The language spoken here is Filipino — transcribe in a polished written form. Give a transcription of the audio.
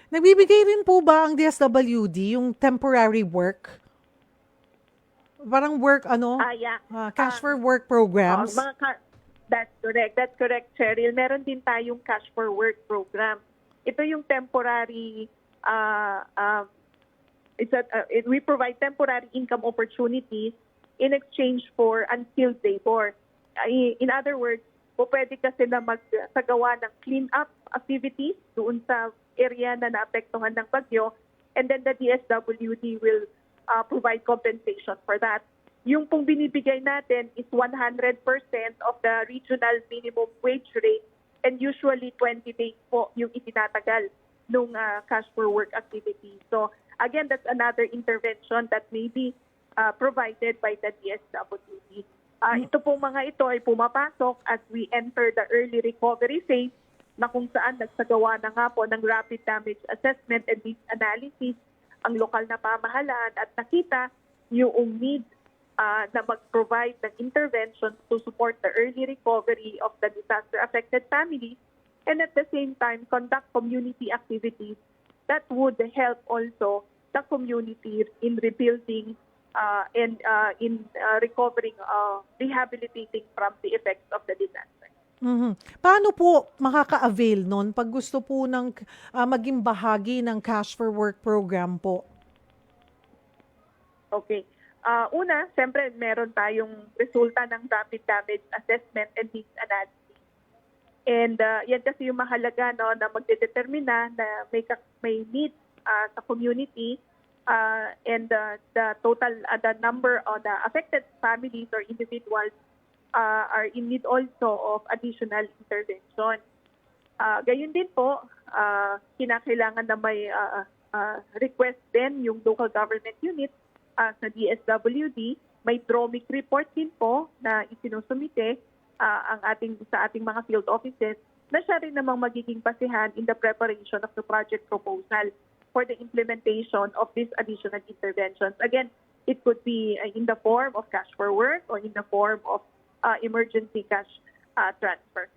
Nagbibigay rin po ba ang DSWD yung temporary work? Parang work, Yeah. cash for work Oo, programs? that's correct. That's correct, Cheryl. Meron din tayong cash for work program. Ito yung temporary, we provide temporary income opportunities in exchange for unskilled labor. In other words, pwede kasi na magsagawa ng clean-up activities doon sa area na naapektuhan ng bagyo, and then the DSWD will provide compensation for that. Yung pong binibigay natin is 100% of the regional minimum wage rate, and usually 20 days po yung itinatagal nung cash for work activity. So again, that's another intervention that may be provided by the DSWD. Ito pong mga ito ay pumapasok as we enter the early recovery phase, na kung saan nagsagawa na nga po ng rapid damage assessment and needs analysis ang lokal na pamahalaan at nakita yung need na mag-provide ng intervention to support the early recovery of the disaster-affected families, and at the same time conduct community activities that would help also the community in rebuilding and in recovering, rehabilitating from the effects of the disaster. Mhm. Paano po makaka-avail nun pag gusto po ng maging bahagi ng Cash for Work program po? Okay. Una, siyempre meron tayong resulta ng rapid damage assessment and needs analysis. And yan kasi yung mahalaga, no, na magdedetermina na may need sa community, and the total, the number of the affected families or individuals are in need also of additional intervention. Gayun din po, kinakailangan na may request din yung local government unit sa DSWD. May DROMIC report din po na isinusumite sa ating mga field offices, na siya rin namang magiging basihan in the preparation of the project proposal for the implementation of these additional interventions. Again, it could be in the form of cash for work or in the form of emergency cash transfer.